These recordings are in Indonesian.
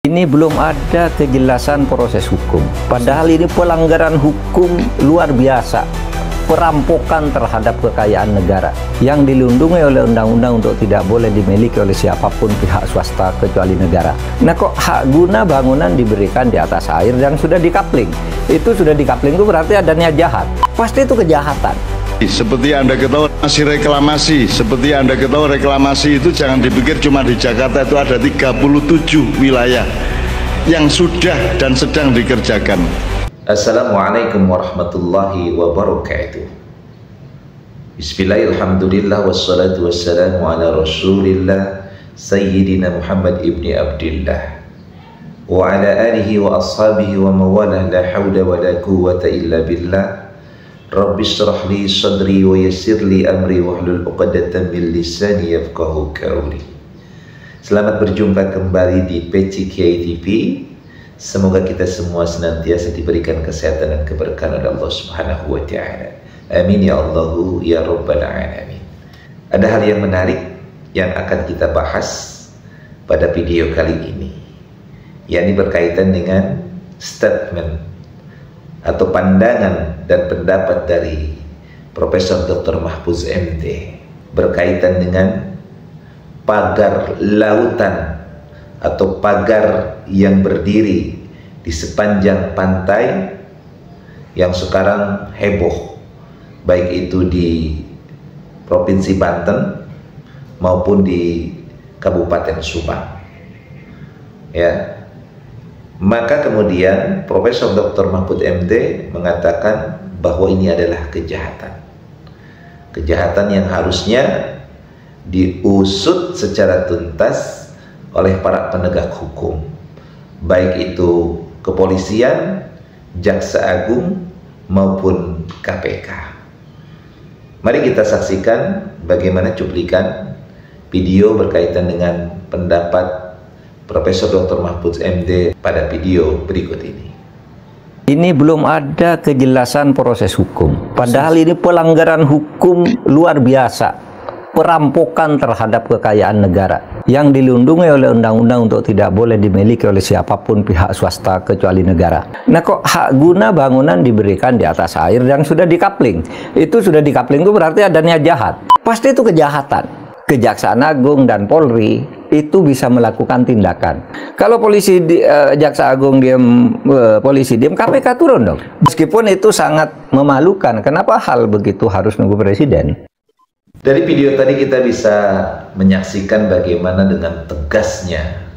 Ini belum ada kejelasan proses hukum. Padahal ini pelanggaran hukum luar biasa. Perampokan terhadap kekayaan negara yang dilindungi oleh undang-undang untuk tidak boleh dimiliki oleh siapapun pihak swasta kecuali negara. Nah, kok hak guna bangunan diberikan di atas air dan sudah dikapling? Itu sudah dikapling itu berarti adanya jahat. Pasti itu kejahatan. Seperti Anda ketahui masih reklamasi, seperti Anda ketahui reklamasi itu jangan dipikir cuma di Jakarta, itu ada 37 wilayah yang sudah dan sedang dikerjakan. Assalamualaikum warahmatullahi wabarakatuh. Bismillahirrahmanirrahim. Wassalatu wassalamu ala rasulillah Sayyidina Muhammad ibni Abdillah wa ala alihi wa ashabihi wa mawalah, la hawla wa la quwwata illa billah. Rabbi shrah li sadri wa yassir li amri wahlul 'uqdatam min lisani yafqahu qawli. Selamat berjumpa kembali di Peci Kiai TV. Semoga kita semua senantiasa diberikan kesehatan dan keberkahan oleh Allah Subhanahu wa taala. Amin ya Allahu ya rabbal alamin. Ada hal yang menarik yang akan kita bahas pada video kali ini, yakni berkaitan dengan statement atau pandangan dan pendapat dari Profesor Dr. Mahfuz MD berkaitan dengan pagar lautan atau pagar yang berdiri di sepanjang pantai yang sekarang heboh, baik itu di Provinsi Banten maupun di Kabupaten Subang. Ya. Maka kemudian Profesor Dr. Mahfuz MD mengatakan bahwa ini adalah kejahatan. Kejahatan yang harusnya diusut secara tuntas oleh para penegak hukum, baik itu kepolisian, jaksa agung maupun KPK. Mari kita saksikan bagaimana cuplikan video berkaitan dengan pendapat Profesor Dr. Mahfuz MD pada video berikut ini. Ini belum ada kejelasan proses hukum. Padahal ini pelanggaran hukum luar biasa. Perampokan terhadap kekayaan negara yang dilindungi oleh undang-undang untuk tidak boleh dimiliki oleh siapapun pihak swasta kecuali negara. Nah, kok hak guna bangunan diberikan di atas air dan sudah dikapling? Itu sudah dikapling itu berarti adanya jahat. Pasti itu kejahatan. Kejaksaan Agung dan Polri itu bisa melakukan tindakan. Kalau jaksa agung diam, polisi diam, KPK turun dong. Meskipun itu sangat memalukan. Kenapa hal begitu harus nunggu presiden? Dari video tadi kita bisa menyaksikan bagaimana dengan tegasnya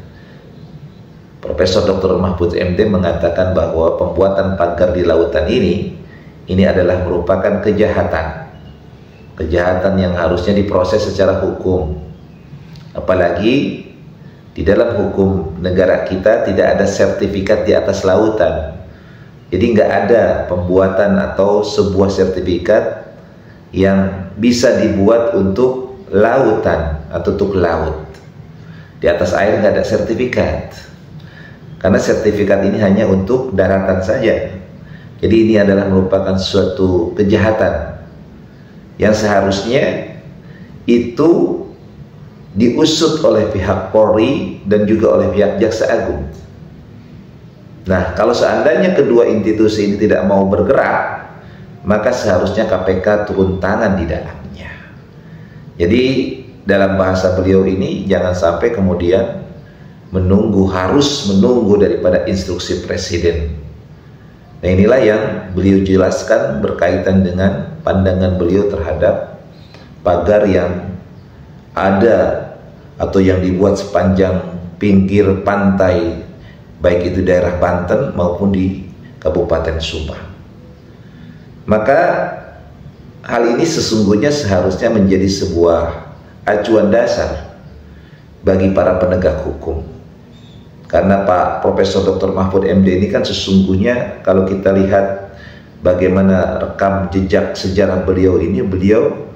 Profesor Dr. Mahfuz MD mengatakan bahwa pembuatan pagar di lautan ini adalah merupakan kejahatan. Kejahatan yang harusnya diproses secara hukum. Apalagi di dalam hukum negara kita tidak ada sertifikat di atas lautan. Jadi nggak ada pembuatan atau sebuah sertifikat yang bisa dibuat untuk lautan atau untuk laut. Di atas air nggak ada sertifikat. Karena sertifikat ini hanya untuk daratan saja. Jadi ini adalah merupakan suatu kejahatan yang seharusnya itu diusut oleh pihak Polri dan juga oleh pihak Jaksa Agung. Nah, kalau seandainya kedua institusi ini tidak mau bergerak, maka seharusnya KPK turun tangan di dalamnya. Jadi dalam bahasa beliau ini jangan sampai kemudian harus menunggu daripada instruksi presiden. Nah, inilah yang beliau jelaskan berkaitan dengan pandangan beliau terhadap pagar yang ada atau yang dibuat sepanjang pinggir pantai, baik itu daerah Banten maupun di Kabupaten Subang. Maka hal ini sesungguhnya seharusnya menjadi sebuah acuan dasar bagi para penegak hukum. Karena Pak Profesor Dr. Mahfuz MD ini kan sesungguhnya kalau kita lihat bagaimana rekam jejak sejarah beliau ini, beliau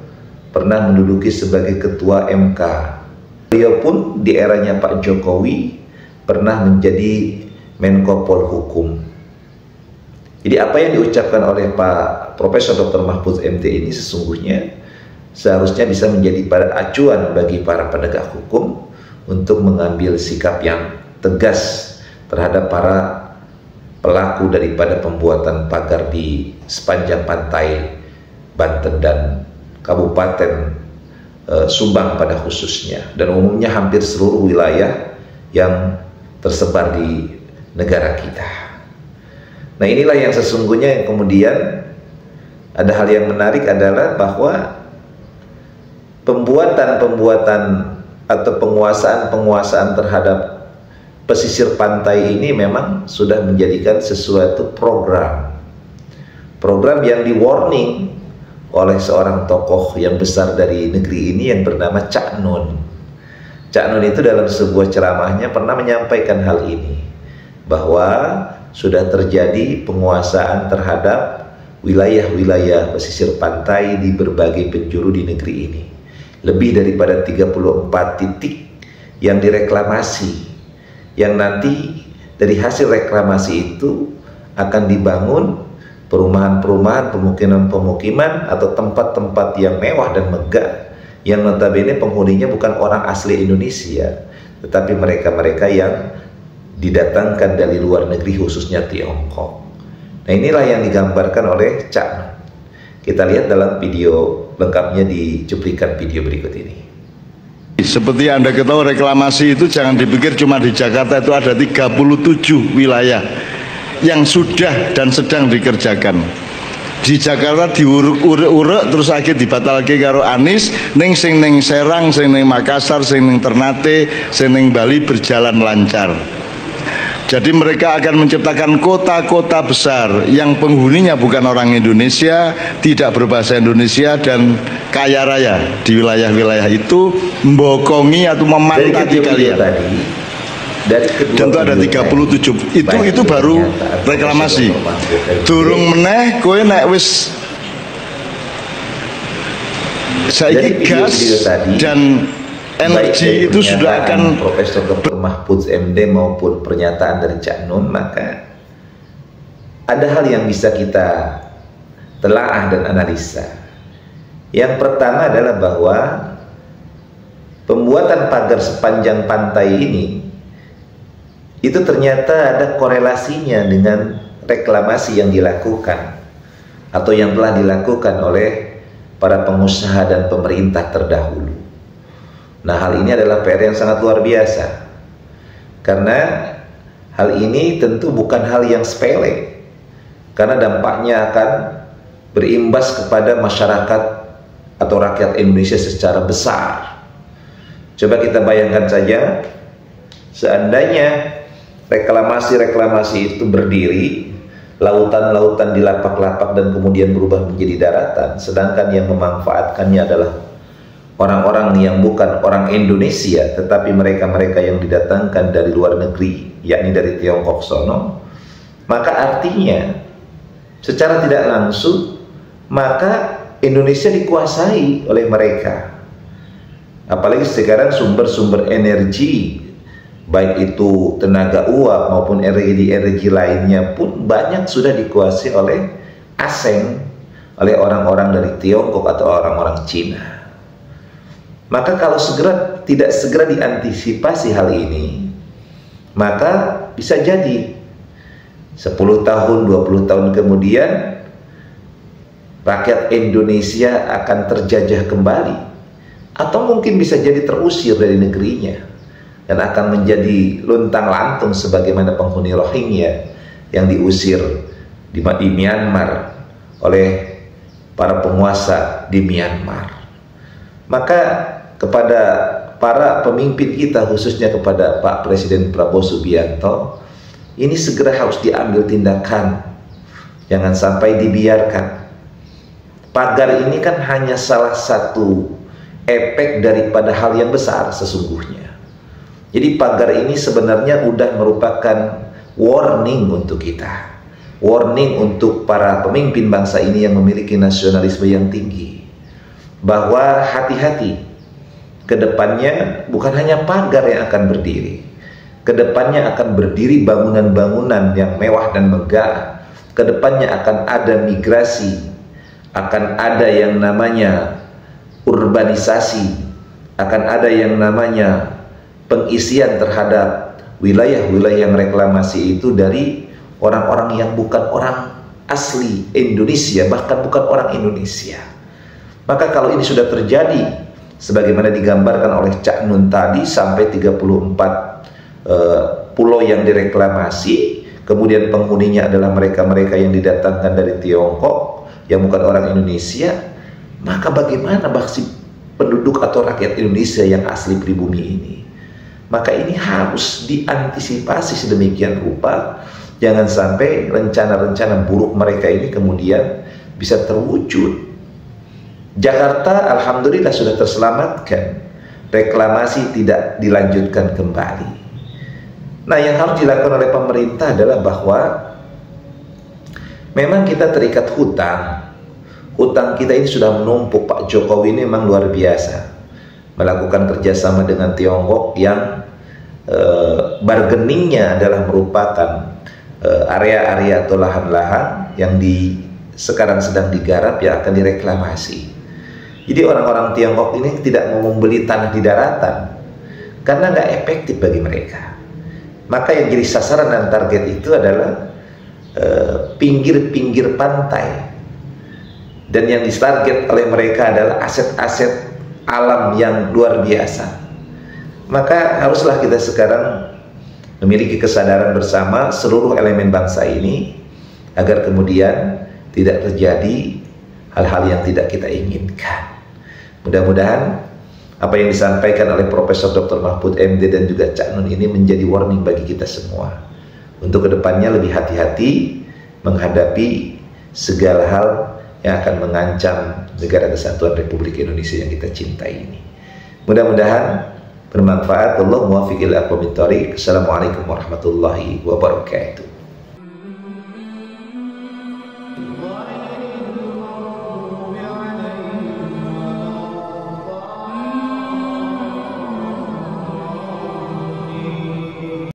pernah menduduki sebagai ketua MK. Beliau pun di eranya Pak Jokowi pernah menjadi Menko Polhukam. Jadi apa yang diucapkan oleh Pak Profesor Dr. Mahfuz MD ini sesungguhnya seharusnya bisa menjadi acuan bagi para penegak hukum untuk mengambil sikap yang tegas terhadap para pelaku daripada pembuatan pagar di sepanjang pantai Banten dan Kabupaten Subang pada khususnya, dan umumnya hampir seluruh wilayah yang tersebar di negara kita. Nah, inilah yang sesungguhnya yang kemudian ada hal yang menarik adalah bahwa pembuatan atau penguasaan terhadap pesisir pantai ini memang sudah menjadikan sesuatu program yang di warning oleh seorang tokoh yang besar dari negeri ini yang bernama Cak Nun. Cak Nun itu dalam sebuah ceramahnya pernah menyampaikan hal ini, bahwa sudah terjadi penguasaan terhadap wilayah-wilayah pesisir pantai di berbagai penjuru di negeri ini. Lebih daripada 34 titik yang direklamasi, yang nanti dari hasil reklamasi itu akan dibangun perumahan-perumahan, pemukiman-pemukiman atau tempat-tempat yang mewah dan megah, yang notabene penghuninya bukan orang asli Indonesia, tetapi mereka-mereka yang didatangkan dari luar negeri, khususnya Tiongkok. Nah, inilah yang digambarkan oleh Cak Nun. Kita lihat dalam video lengkapnya di cuplikan video berikut ini. Seperti Anda ketahui, reklamasi itu jangan dipikir cuma di Jakarta, itu ada 37 wilayah yang sudah dan sedang dikerjakan. Di Jakarta diuruk-uruk terus akhir dibatalke karo Anies, ning Serang, sing ning Makassar, sing ning Ternate, sing ning Bali berjalan lancar. Jadi mereka akan menciptakan kota-kota besar yang penghuninya bukan orang Indonesia, tidak berbahasa Indonesia, dan kaya raya di wilayah-wilayah itu, membokongi atau memantati kalian. Dan itu ada 37. Itu baru reklamasi. Durung meneh kowe nek wis saiki gas dan energi itu sudah akan Profesor Dr. Mahfudz MD maupun pernyataan dari Cak Nun, maka ada hal yang bisa kita telaah dan analisa. Yang pertama adalah bahwa pembuatan pagar sepanjang pantai ini itu ternyata ada korelasinya dengan reklamasi yang dilakukan atau yang telah dilakukan oleh para pengusaha dan pemerintah terdahulu. Nah, hal ini adalah PR yang sangat luar biasa, karena hal ini tentu bukan hal yang sepele, karena dampaknya akan berimbas kepada masyarakat atau rakyat Indonesia secara besar. Coba kita bayangkan saja, seandainya reklamasi itu berdiri, lautan-lautan di lapak-lapak dan kemudian berubah menjadi daratan, sedangkan yang memanfaatkannya adalah orang-orang yang bukan orang Indonesia, tetapi mereka-mereka yang didatangkan dari luar negeri, yakni dari Tiongkok sono, maka artinya secara tidak langsung maka Indonesia dikuasai oleh mereka. Apalagi sekarang sumber-sumber energi, baik itu tenaga uap maupun energi lainnya pun banyak sudah dikuasai oleh asing, oleh orang-orang dari Tiongkok atau orang-orang Cina. Maka kalau tidak segera diantisipasi hal ini, maka bisa jadi 10 tahun, 20 tahun kemudian rakyat Indonesia akan terjajah kembali, atau mungkin bisa jadi terusir dari negerinya dan akan menjadi luntang-lantung sebagaimana penghuni Rohingya yang diusir di Myanmar oleh para penguasa di Myanmar. Maka kepada para pemimpin kita, khususnya kepada Pak Presiden Prabowo Subianto, ini segera harus diambil tindakan, jangan sampai dibiarkan. Pagar ini kan hanya salah satu efek daripada hal yang besar sesungguhnya. Jadi pagar ini sebenarnya sudah merupakan warning untuk kita, warning untuk para pemimpin bangsa ini yang memiliki nasionalisme yang tinggi, bahwa hati-hati, kedepannya bukan hanya pagar yang akan berdiri, kedepannya akan berdiri bangunan-bangunan yang mewah dan megah, kedepannya akan ada migrasi, akan ada yang namanya urbanisasi, akan ada yang namanya pengisian terhadap wilayah-wilayah yang reklamasi itu dari orang-orang yang bukan orang asli Indonesia, bahkan bukan orang Indonesia. Maka kalau ini sudah terjadi sebagaimana digambarkan oleh Cak Nun tadi, sampai 34 pulau yang direklamasi, kemudian penghuninya adalah mereka-mereka yang didatangkan dari Tiongkok yang bukan orang Indonesia, maka bagaimana bagi penduduk atau rakyat Indonesia yang asli pribumi ini? Maka ini harus diantisipasi sedemikian rupa, jangan sampai rencana-rencana buruk mereka ini kemudian bisa terwujud. Jakarta alhamdulillah sudah terselamatkan, reklamasi tidak dilanjutkan kembali. Nah, yang harus dilakukan oleh pemerintah adalah bahwa memang kita terikat hutang. Hutang kita ini sudah menumpuk. Pak Jokowi ini memang luar biasa melakukan kerjasama dengan Tiongkok yang bargainingnya adalah merupakan area-area atau lahan-lahan yang sekarang sedang digarap yang akan direklamasi. Jadi orang-orang Tiongkok ini tidak mau membeli tanah di daratan karena nggak efektif bagi mereka. Maka yang jadi sasaran dan target itu adalah pinggir-pinggir pantai, dan yang ditarget oleh mereka adalah aset-aset alam yang luar biasa. Maka haruslah kita sekarang memiliki kesadaran bersama seluruh elemen bangsa ini agar kemudian tidak terjadi hal-hal yang tidak kita inginkan. Mudah-mudahan apa yang disampaikan oleh Profesor Dr. Mahfud MD dan juga Cak Nun ini menjadi warning bagi kita semua untuk kedepannya lebih hati-hati menghadapi segala hal yang akan mengancam negara kesatuan Republik Indonesia yang kita cintai ini. Mudah-mudahan bermanfaat. Allah muwaffiq ila aqwamit thoriq. Assalamualaikum warahmatullahi wabarakatuh.